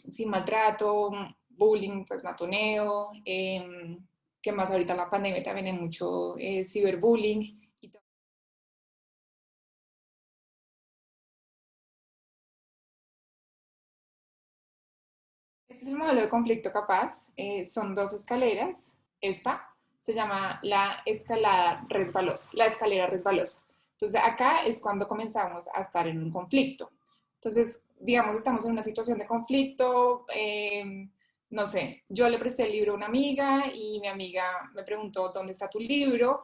sí, maltrato, bullying, pues matoneo, que más ahorita en la pandemia también hay mucho ciberbullying. Este es el modelo de conflicto capaz. Son dos escaleras. Esta se llama la escalada resbalosa, la escalera resbalosa. Entonces acá es cuando comenzamos a estar en un conflicto. Entonces, digamos, estamos en una situación de conflicto. No sé, yo le presté el libro a una amiga y mi amiga me preguntó, ¿dónde está tu libro?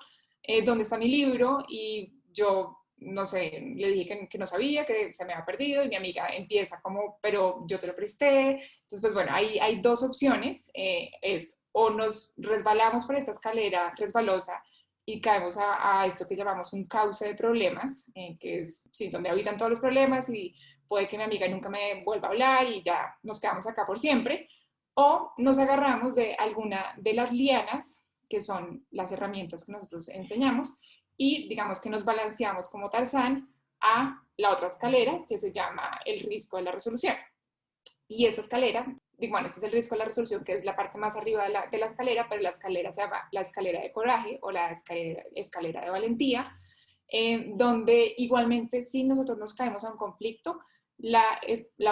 ¿Dónde está mi libro? Y yo no sé, le dije que no sabía, que se me había perdido y mi amiga empieza como, pero yo te lo presté. Entonces, pues bueno, hay dos opciones, es o nos resbalamos por esta escalera resbalosa y caemos a esto que llamamos un cauce de problemas, que es sí, donde habitan todos los problemas y puede que mi amiga nunca me vuelva a hablar y ya nos quedamos acá por siempre, o nos agarramos de alguna de las lianas, que son las herramientas que nosotros enseñamos, y digamos que nos balanceamos como Tarzán a la otra escalera que se llama el risco de la resolución. Y esta escalera, bueno, este es el risco de la resolución, que es la parte más arriba de la escalera, pero la escalera se llama la escalera de coraje o la escalera de valentía, donde igualmente si nosotros nos caemos a un conflicto, la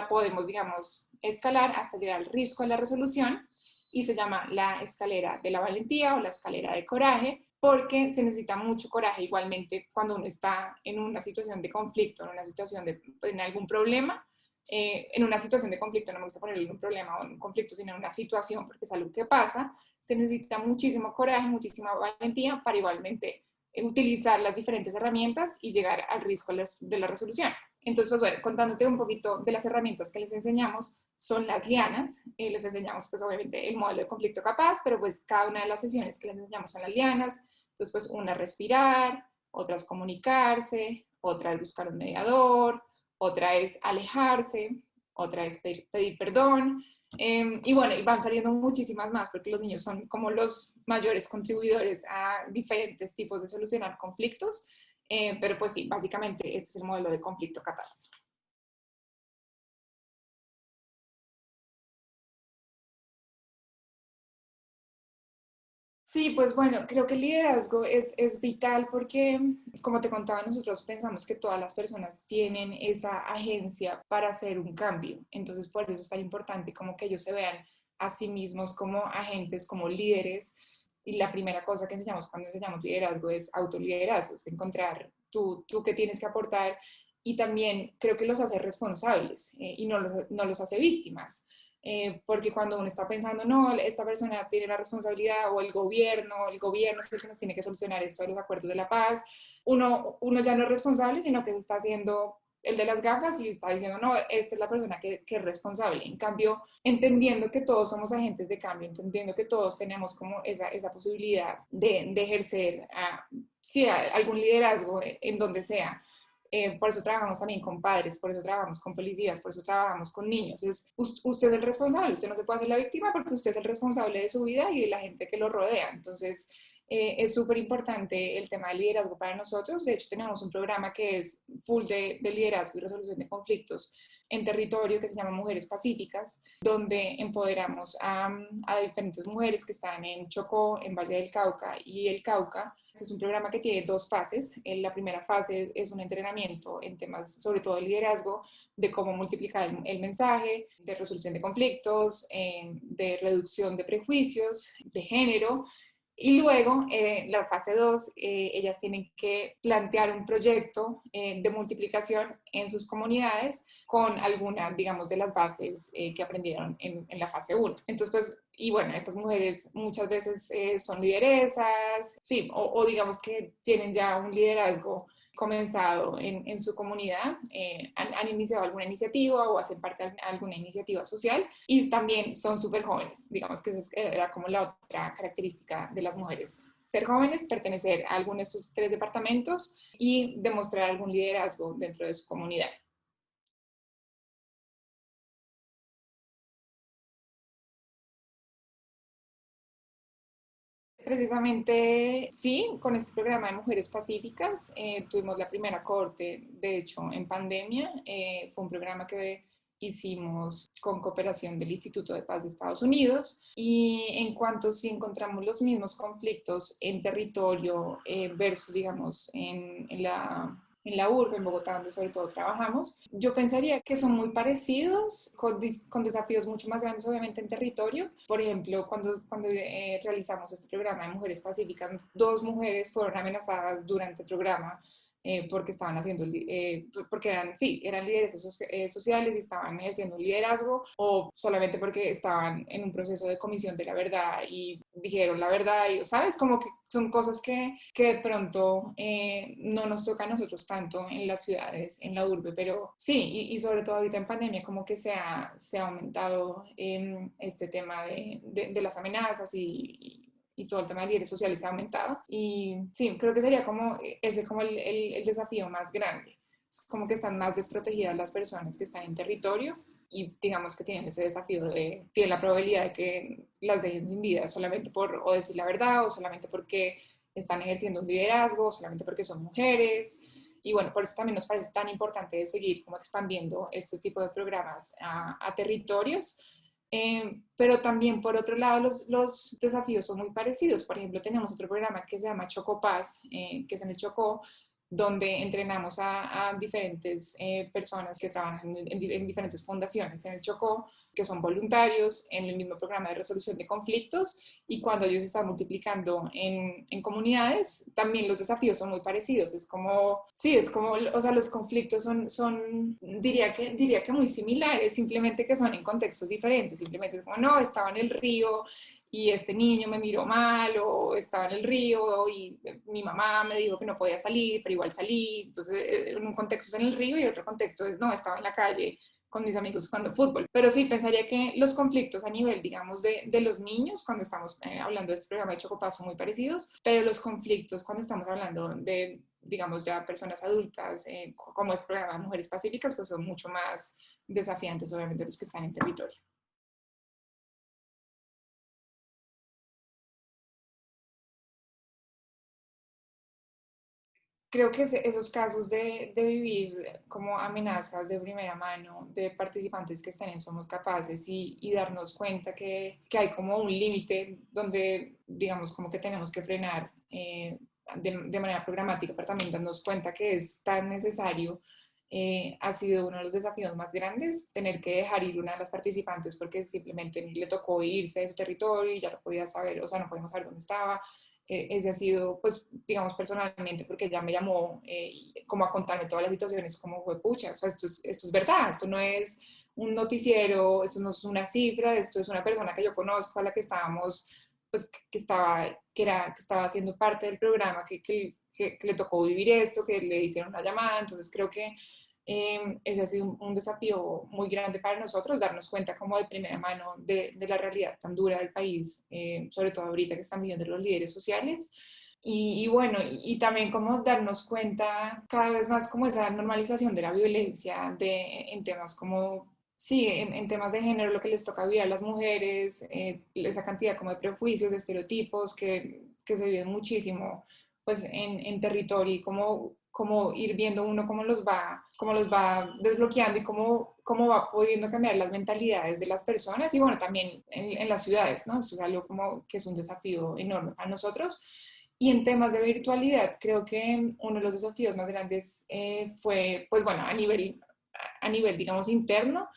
podemos, digamos, escalar hasta llegar al risco de la resolución y se llama la escalera de la valentía o la escalera de coraje, porque se necesita mucho coraje igualmente cuando uno está en una situación de conflicto, en una situación de en algún problema, en una situación de conflicto, no me gusta ponerle un problema o un conflicto, sino en una situación, porque es algo que pasa, se necesita muchísimo coraje, muchísima valentía para igualmente utilizar las diferentes herramientas y llegar al riesgo de la resolución. Entonces, pues bueno, contándote un poquito de las herramientas que les enseñamos, son las lianas, les enseñamos pues obviamente el modelo de conflicto capaz, pero pues cada una de las sesiones que les enseñamos son las lianas, entonces pues una es respirar, otra es comunicarse, otra es buscar un mediador, otra es alejarse, otra es pedir perdón, y bueno, y van saliendo muchísimas más porque los niños son como los mayores contribuidores a diferentes tipos de solucionar conflictos, pero pues sí, básicamente este es el modelo de conflicto capaz. Sí, pues bueno, creo que el liderazgo es vital porque, como te contaba, nosotros pensamos que todas las personas tienen esa agencia para hacer un cambio. Entonces, por eso es tan importante como que ellos se vean a sí mismos como agentes, como líderes. Y la primera cosa que enseñamos cuando enseñamos liderazgo es autoliderazgo, es encontrar tú qué tienes que aportar y también creo que los hace responsables y no los hace víctimas, porque cuando uno está pensando, no, esta persona tiene la responsabilidad o el gobierno es el que nos tiene que solucionar esto de los acuerdos de la paz, uno ya no es responsable, sino que se está haciendo el de las gafas y está diciendo, no, esta es la persona que es responsable. En cambio, entendiendo que todos somos agentes de cambio, entendiendo que todos tenemos como esa posibilidad de ejercer sí, algún liderazgo en donde sea, por eso trabajamos también con padres, por eso trabajamos con policías, por eso trabajamos con niños. Usted es el responsable, usted no se puede hacer la víctima porque usted es el responsable de su vida y de la gente que lo rodea. Entonces, es súper importante el tema del liderazgo para nosotros. De hecho, tenemos un programa que es full de liderazgo y resolución de conflictos en territorio que se llama Mujeres Pacíficas, donde empoderamos a diferentes mujeres que están en Chocó, en Valle del Cauca y el Cauca. Es un programa que tiene dos fases. La primera fase es un entrenamiento en temas sobre todo de liderazgo, de cómo multiplicar el mensaje, de resolución de conflictos, de reducción de prejuicios, de género. Y luego, la fase 2, ellas tienen que plantear un proyecto de multiplicación en sus comunidades con alguna, digamos, de las bases que aprendieron en la fase 1. Entonces, pues, y bueno, estas mujeres muchas veces son lideresas, sí, o digamos que tienen ya un liderazgo comenzado en su comunidad, han iniciado alguna iniciativa o hacen parte de alguna iniciativa social y también son súper jóvenes, digamos que esa era como la otra característica de las mujeres, ser jóvenes, pertenecer a alguno de estos tres departamentos y demostrar algún liderazgo dentro de su comunidad. Precisamente, sí, con este programa de Mujeres Pacíficas tuvimos la primera cohorte, de hecho, en pandemia. Fue un programa que hicimos con cooperación del Instituto de Paz de Estados Unidos. Y en cuanto si encontramos los mismos conflictos en territorio versus, digamos, en la urbe, en Bogotá, donde sobre todo trabajamos, yo pensaría que son muy parecidos, con desafíos mucho más grandes, obviamente, en territorio. Por ejemplo, cuando realizamos este programa de Mujeres Pacíficas, 2 mujeres fueron amenazadas durante el programa porque estaban haciendo, porque eran, sí, eran líderes sociales y estaban ejerciendo un liderazgo, o solamente porque estaban en un proceso de comisión de la verdad y dijeron la verdad, y, ¿sabes? Como que son cosas que de pronto no nos toca a nosotros tanto en las ciudades, en la urbe, pero sí, y sobre todo ahorita en pandemia, como que se ha aumentado este tema de las amenazas y todo el tema de líderes sociales se ha aumentado. Y sí, creo que sería como ese como el desafío más grande. Es como que están más desprotegidas las personas que están en territorio y digamos que tienen ese desafío tienen la probabilidad de que las dejen sin vida solamente por o decir la verdad o solamente porque están ejerciendo un liderazgo o solamente porque son mujeres. Y bueno, por eso también nos parece tan importante seguir como expandiendo este tipo de programas a territorios. Pero también, por otro lado, los desafíos son muy parecidos. Por ejemplo, tenemos otro programa que se llama Chocopaz, que es en el Chocó, donde entrenamos a diferentes personas que trabajan en diferentes fundaciones en el Chocó, que son voluntarios en el mismo programa de resolución de conflictos, y cuando ellos están multiplicando en comunidades, también los desafíos son muy parecidos. Es como, sí, es como, o sea, los conflictos diría que muy similares, simplemente que son en contextos diferentes. Simplemente es como, no, estaba en el río y este niño me miró mal, o estaba en el río y mi mamá me dijo que no podía salir, pero igual salí. Entonces, en un contexto es en el río y otro contexto es, no, estaba en la calle con mis amigos jugando fútbol. Pero sí, pensaría que los conflictos a nivel, digamos, de los niños, cuando estamos hablando de este programa de Chocopaz, son muy parecidos, pero los conflictos cuando estamos hablando de, digamos, ya personas adultas, como este programa de Mujeres Pacíficas, pues son mucho más desafiantes, obviamente, los que están en territorio. Creo que esos casos de vivir como amenazas de primera mano de participantes que están en Somos Capaces y darnos cuenta que hay como un límite donde, digamos, como que tenemos que frenar de manera programática, pero también darnos cuenta que es tan necesario, ha sido uno de los desafíos más grandes, tener que dejar ir una de las participantes porque simplemente le tocó irse de su territorio y ya no podía saber, o sea, no podíamos saber dónde estaba. Ese ha sido, pues, digamos, personalmente, porque ella me llamó como a contarme todas las situaciones, como fue pucha, o sea, esto es verdad, esto no es un noticiero, esto no es una cifra, esto es una persona que yo conozco, a la que estábamos, pues, que estaba haciendo parte del programa, que le tocó vivir esto, que le hicieron una llamada. Entonces creo que ese ha sido un desafío muy grande para nosotros, darnos cuenta como de primera mano de la realidad tan dura del país, sobre todo ahorita que están viviendo los líderes sociales. Y bueno, y también como darnos cuenta cada vez más como esa normalización de la violencia en temas como, sí, en temas de género, lo que les toca vivir a las mujeres, esa cantidad como de prejuicios, de estereotipos que se viven muchísimo pues en territorio, y cómo ir viendo uno cómo los va desbloqueando y cómo va pudiendo cambiar las mentalidades de las personas y bueno, también en las ciudades, ¿no? Esto es algo como que es un desafío enorme para nosotros. Y en temas de virtualidad, creo que uno de los desafíos más grandes fue, pues bueno, a nivel, digamos, interno,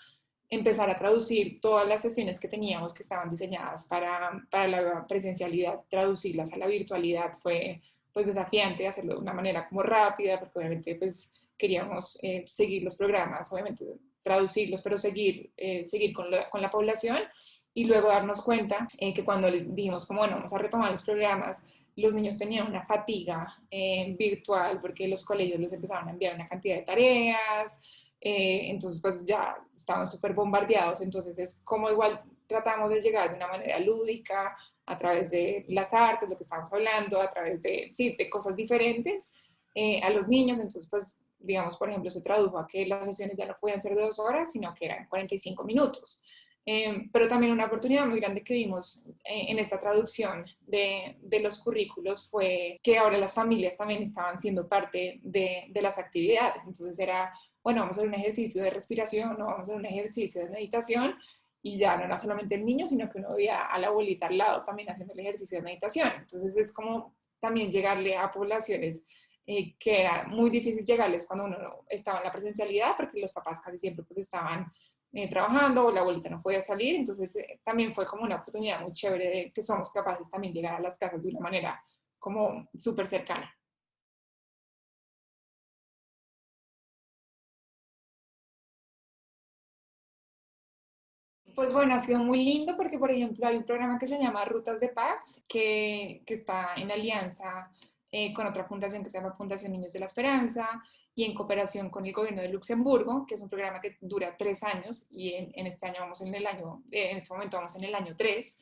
empezar a traducir todas las sesiones que teníamos que estaban diseñadas para la presencialidad, traducirlas a la virtualidad fue pues desafiante, hacerlo de una manera como rápida, porque obviamente pues queríamos seguir los programas, obviamente traducirlos, pero seguir con la población y luego darnos cuenta que cuando dijimos como bueno, vamos a retomar los programas, los niños tenían una fatiga virtual porque los colegios les empezaron a enviar una cantidad de tareas, entonces pues ya estaban súper bombardeados. Entonces es como igual tratamos de llegar de una manera lúdica a través de las artes, lo que estamos hablando, a través de, sí, de cosas diferentes a los niños. Entonces pues digamos, por ejemplo, se tradujo a que las sesiones ya no podían ser de 2 horas, sino que eran 45 minutos. Pero también una oportunidad muy grande que vimos en esta traducción de los currículos fue que ahora las familias también estaban siendo parte de las actividades. Entonces era bueno, vamos a hacer un ejercicio de respiración, no vamos a hacer un ejercicio de meditación, y ya no era solamente el niño, sino que uno veía a la abuelita al lado también haciendo el ejercicio de meditación. Entonces es como también llegarle a poblaciones que era muy difícil llegarles cuando uno no estaba en la presencialidad, porque los papás casi siempre pues estaban trabajando o la abuelita no podía salir, entonces también fue como una oportunidad muy chévere de que somos capaces también de llegar a las casas de una manera como súper cercana. Pues bueno, ha sido muy lindo porque, por ejemplo, hay un programa que se llama Rutas de Paz, que está en alianza con otra fundación que se llama Fundación Niños de la Esperanza y en cooperación con el gobierno de Luxemburgo, que es un programa que dura 3 años y en este año vamos en el año, en este momento vamos en el año 3.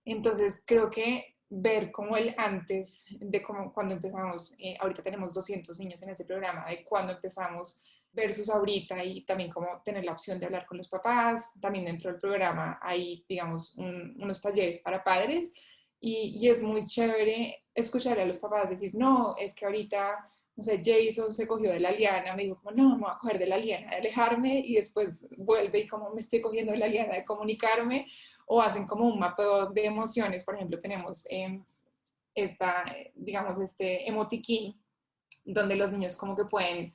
Entonces, creo que ver como el antes de cómo, cuando empezamos, ahorita tenemos 200 niños en ese programa, de cuando empezamos versus ahorita y también como tener la opción de hablar con los papás. También dentro del programa hay, digamos, unos talleres para padres y es muy chévere escuchar a los papás decir, no, es que ahorita, no sé, Jason se cogió de la liana, me dijo como, no, me voy a coger de la liana de alejarme y después vuelve y como me estoy cogiendo de la liana de comunicarme o hacen como un mapeo de emociones. Por ejemplo, tenemos esta, digamos, este emotiquín donde los niños como que pueden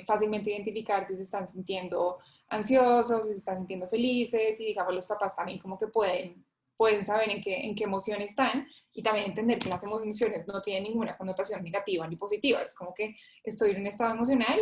fácilmente identificar si se están sintiendo ansiosos, si se están sintiendo felices y digamos los papás también como que pueden saber en qué emoción están y también entender que las emociones no tienen ninguna connotación negativa ni positiva, es como que estoy en un estado emocional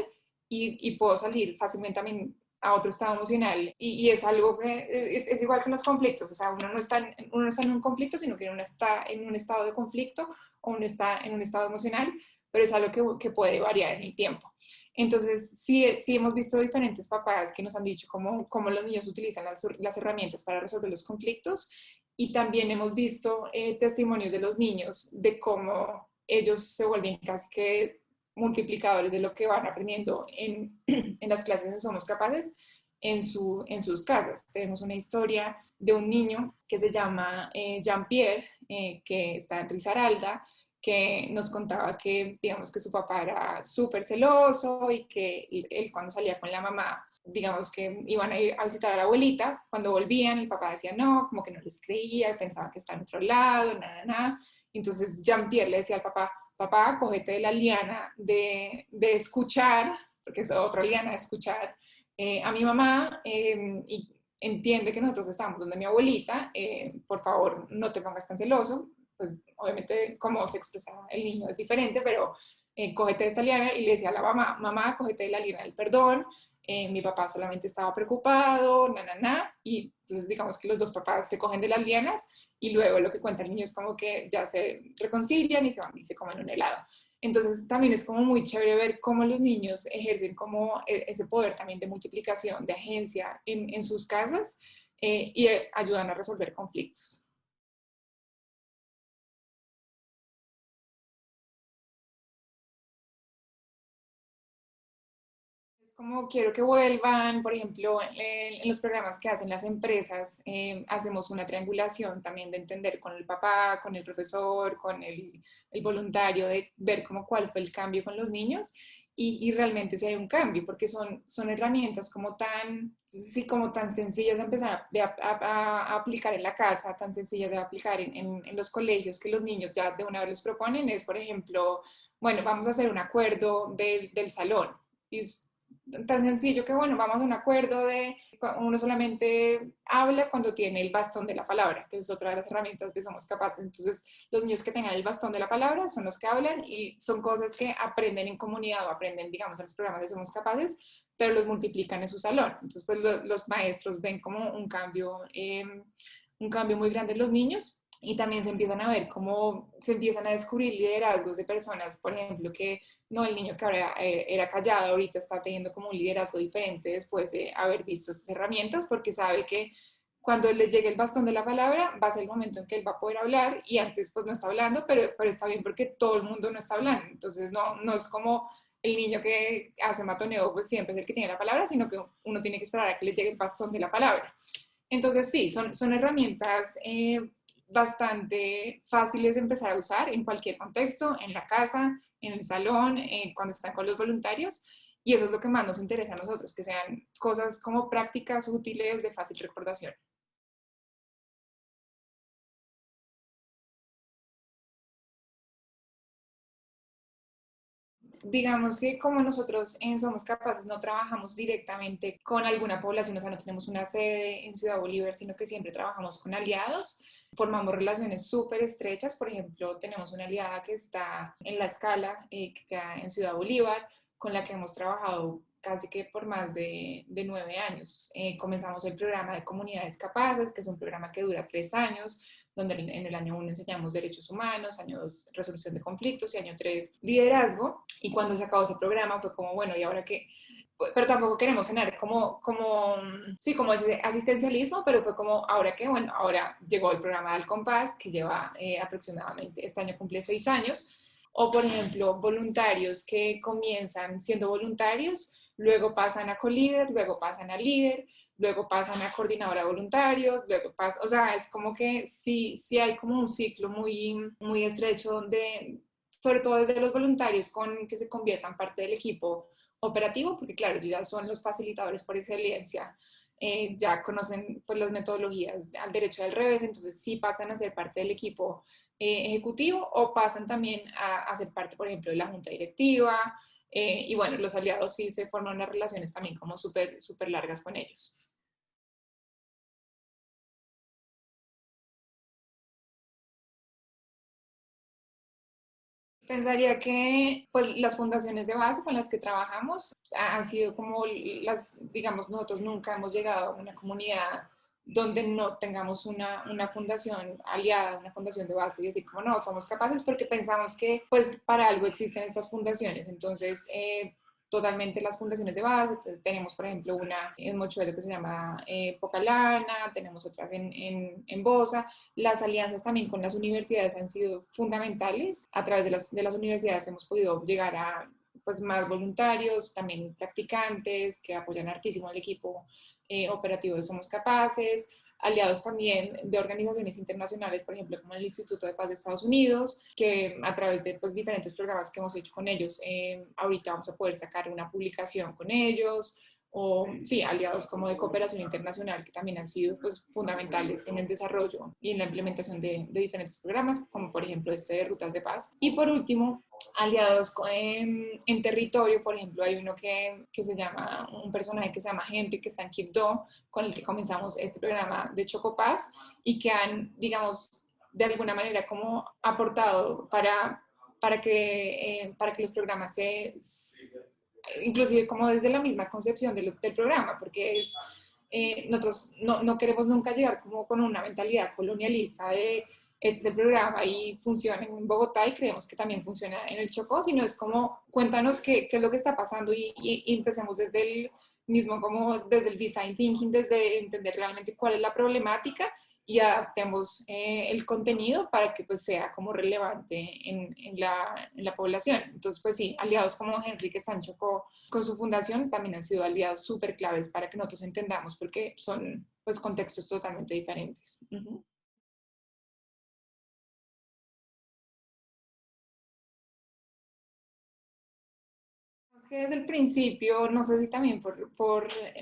y puedo salir fácilmente también a otro estado emocional y es algo que es igual que en los conflictos, o sea, uno no está en un conflicto, sino que uno está en un estado de conflicto o uno está en un estado emocional, pero es algo que puede variar en el tiempo. Entonces, sí hemos visto diferentes papás que nos han dicho cómo los niños utilizan las herramientas para resolver los conflictos y también hemos visto testimonios de los niños de cómo ellos se vuelven casi que multiplicadores de lo que van aprendiendo en las clases de Somos Capaces en sus casas. Tenemos una historia de un niño que se llama Jean-Pierre, que está en Risaralda, que nos contaba que, digamos, que su papá era súper celoso y que él cuando salía con la mamá, digamos que iban a ir a visitar a la abuelita, cuando volvían el papá decía no, como que no les creía, pensaba que estaba en otro lado, nada, nada. Entonces Jean-Pierre le decía al papá, papá, cógete de la liana de escuchar, porque es otra liana de escuchar a mi mamá y entiende que nosotros estamos donde mi abuelita, por favor no te pongas tan celoso, pues obviamente cómo se expresaba el niño es diferente, pero cógete de esta liana y le decía a la mamá, mamá, cógete de la liana del perdón, mi papá solamente estaba preocupado, y entonces digamos que los dos papás se cogen de las lianas y luego lo que cuenta el niño es como que ya se reconcilian y se van y se comen un helado. Entonces también es como muy chévere ver cómo los niños ejercen como ese poder también de multiplicación, de agencia en sus casas y ayudan a resolver conflictos. Es como quiero que vuelvan, por ejemplo, en los programas que hacen las empresas, hacemos una triangulación también de entender con el papá, con el profesor, con el voluntario, de ver como cuál fue el cambio con los niños y realmente si hay un cambio, porque son herramientas como tan, sí, como tan sencillas de empezar a aplicar en la casa, tan sencillas de aplicar en los colegios, que los niños ya de una vez les proponen, es, por ejemplo, bueno, vamos a hacer un acuerdo del salón. Y tan sencillo que, bueno, vamos a un acuerdo de uno solamente habla cuando tiene el bastón de la palabra, que es otra de las herramientas de Somos Capaces. Entonces, los niños que tengan el bastón de la palabra son los que hablan y son cosas que aprenden en comunidad o aprenden, digamos, en los programas de Somos Capaces, pero los multiplican en su salón. Entonces, pues los maestros ven como un cambio muy grande en los niños y también se empiezan a ver cómo se empiezan a descubrir liderazgos de personas, por ejemplo, que no, el niño que ahora era callado ahorita está teniendo como un liderazgo diferente después de haber visto estas herramientas porque sabe que cuando le llegue el bastón de la palabra va a ser el momento en que él va a poder hablar y antes pues no está hablando, pero está bien porque todo el mundo no está hablando. Entonces no es como el niño que hace matoneo pues siempre es el que tiene la palabra, sino que uno tiene que esperar a que le llegue el bastón de la palabra. Entonces, sí, son herramientas bastante fáciles de empezar a usar en cualquier contexto, en la casa, en el salón, cuando están con los voluntarios. y eso es lo que más nos interesa a nosotros, que sean cosas como prácticas útiles de fácil recordación. Digamos que como nosotros en Somos Capaces no trabajamos directamente con alguna población, o sea, no tenemos una sede en Ciudad Bolívar, sino que siempre trabajamos con aliados, formamos relaciones súper estrechas. Por ejemplo, tenemos una aliada que está en La Escala, que queda en Ciudad Bolívar, con la que hemos trabajado casi que por más de 9 años. Comenzamos el programa de Comunidades Capaces, que es un programa que dura 3 años, donde en el año 1 enseñamos derechos humanos, año 2 resolución de conflictos y año 3 liderazgo. Y cuando se acabó ese programa fue como, bueno, ¿y ahora qué? Pero tampoco queremos sonar sí, como ese asistencialismo, pero fue como, ahora qué, bueno, ahora llegó el programa del Compás, que lleva aproximadamente, este año cumple 6 años, o por ejemplo, voluntarios que comienzan siendo voluntarios, luego pasan a colíder, luego pasan a líder, luego pasan a coordinadora de voluntarios, luego pasan, o sea, es como que sí, sí hay como un ciclo muy, muy estrecho de, sobre todo desde los voluntarios, con que se conviertan parte del equipo operativo, porque claro, ellos ya son los facilitadores por excelencia, ya conocen pues las metodologías al derecho y al revés, entonces sí pasan a ser parte del equipo ejecutivo o pasan también a ser parte, por ejemplo, de la junta directiva. Y bueno, los aliados sí se forman unas relaciones también como súper, súper largas con ellos. Pensaría que pues, las fundaciones de base con las que trabajamos han sido como las, digamos, nosotros nunca hemos llegado a una comunidad donde no tengamos una fundación aliada, una fundación de base y decir como no, somos capaces porque pensamos que pues para algo existen estas fundaciones. Entonces, totalmente las fundaciones de base. Entonces, tenemos, por ejemplo, una en Mochuelo que se llama Pocalana, tenemos otras en Bosa. Las alianzas también con las universidades han sido fundamentales. A través de las universidades hemos podido llegar a pues, más voluntarios, también practicantes que apoyan hartísimo al equipo operativo de Somos Capaces, aliados también de organizaciones internacionales, por ejemplo, como el Instituto de Paz de Estados Unidos, que a través de pues, diferentes programas que hemos hecho con ellos, ahorita vamos a poder sacar una publicación con ellos, o sí, aliados como de cooperación internacional que también han sido pues, fundamentales en el desarrollo y en la implementación de diferentes programas, como por ejemplo este de Rutas de Paz. Y por último, aliados en territorio, por ejemplo, hay uno que se llama, un personaje que se llama Henry, que está en Quibdó, con el que comenzamos este programa de Chocopaz y que han, digamos, de alguna manera como aportado para que los programas inclusive como desde la misma concepción del programa, porque nosotros no queremos nunca llegar como con una mentalidad colonialista de este es el programa y funciona en Bogotá y creemos que también funciona en el Chocó, sino es como cuéntanos qué es lo que está pasando y empecemos desde el mismo, como desde el design thinking, desde entender realmente cuál es la problemática y adaptemos el contenido para que pues sea como relevante en la población. Entonces, pues sí, aliados como Enrique Sancho con su fundación también han sido aliados súper claves para que nosotros entendamos porque son pues contextos totalmente diferentes. Uh-huh. Es que desde el principio, no sé si también por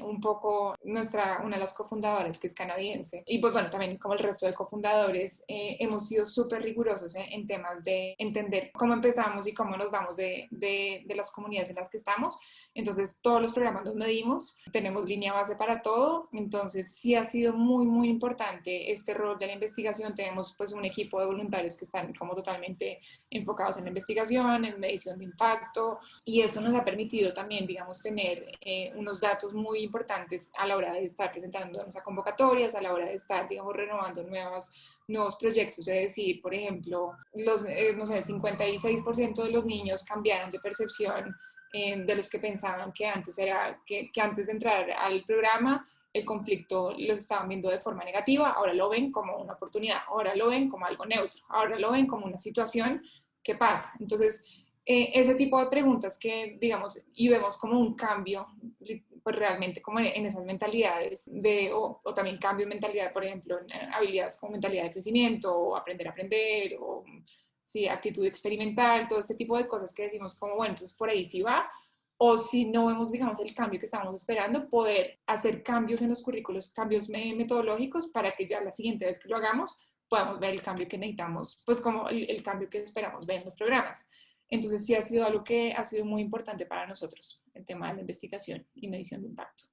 un poco una de las cofundadoras, que es canadiense, y pues bueno, también como el resto de cofundadores, hemos sido súper rigurosos en temas de entender cómo empezamos y cómo nos vamos de las comunidades en las que estamos. Entonces, todos los programas los medimos, tenemos línea base para todo, entonces sí ha sido muy, muy importante este rol de la investigación. Tenemos pues un equipo de voluntarios que están como totalmente enfocados en la investigación, en medición de impacto, y esto nos ha permitido también, digamos, tener unos datos muy importantes a la hora de estar presentándonos a convocatorias, a la hora de estar, digamos, renovando nuevos proyectos. Es decir, por ejemplo, no sé, 56% de los niños cambiaron de percepción de los que pensaban que antes que antes de entrar al programa el conflicto los estaban viendo de forma negativa, ahora lo ven como una oportunidad, ahora lo ven como algo neutro, ahora lo ven como una situación que pasa. Entonces, ese tipo de preguntas que, digamos, y vemos como un cambio, pues realmente como en esas mentalidades, o también cambio de mentalidad, por ejemplo, en habilidades como mentalidad de crecimiento, o aprender a aprender, o sí, actitud experimental, todo este tipo de cosas que decimos como, bueno, entonces por ahí sí va, o si no vemos, digamos, el cambio que estamos esperando, poder hacer cambios en los currículos, cambios metodológicos para que ya la siguiente vez que lo hagamos podamos ver el cambio que necesitamos, pues como el cambio que esperamos ver en los programas. Entonces sí ha sido algo que ha sido muy importante para nosotros, el tema de la investigación y medición de impacto.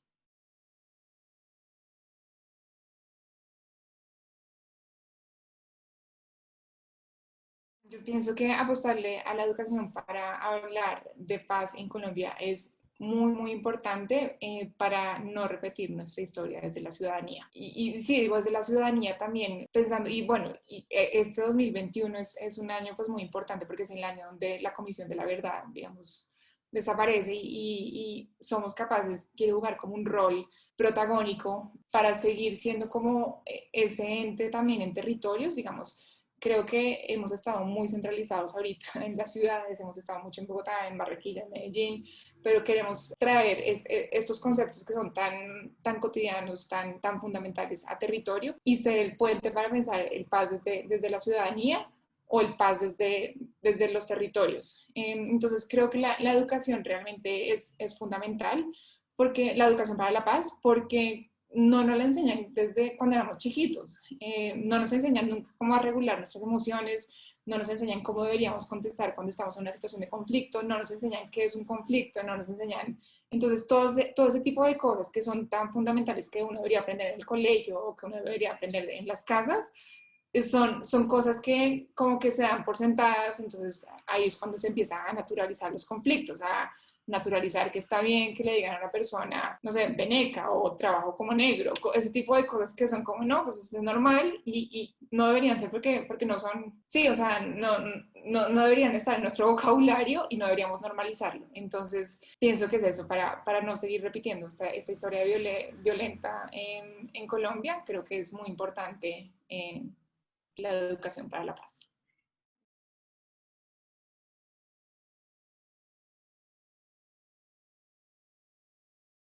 Yo pienso que apostarle a la educación para hablar de paz en Colombia es muy, muy importante para no repetir nuestra historia desde la ciudadanía. Y sí, digo, desde la ciudadanía también pensando, y bueno, este 2021 es un año pues muy importante porque es el año donde la Comisión de la Verdad, digamos, desaparece y somos capaces, quiero jugar como un rol protagónico para seguir siendo como ese ente también en territorios, digamos. Creo que hemos estado muy centralizados ahorita en las ciudades, hemos estado mucho en Bogotá, en Barranquilla, en Medellín, pero queremos traer estos conceptos que son tan cotidianos, tan fundamentales a territorio y ser el puente para pensar el paz desde la ciudadanía o el paz desde los territorios. Entonces creo que la educación realmente es fundamental, porque la educación para la paz, porque no nos la enseñan desde cuando éramos chiquitos, no nos enseñan nunca cómo a regular nuestras emociones, no nos enseñan cómo deberíamos contestar cuando estamos en una situación de conflicto, no nos enseñan qué es un conflicto, no nos enseñan, entonces todo ese tipo de cosas que son tan fundamentales que uno debería aprender en el colegio o que uno debería aprender en las casas, son cosas que como que se dan por sentadas, entonces ahí es cuando se empieza a naturalizar los conflictos, a naturalizar que está bien que le digan a una persona, no sé, veneca o trabajo como negro, ese tipo de cosas que son como, no, pues eso es normal y no deberían ser porque no son, sí, o sea, no deberían estar en nuestro vocabulario y no deberíamos normalizarlo. Entonces, pienso que es eso, para no seguir repitiendo esta historia violenta en Colombia, creo que es muy importante la educación para la paz.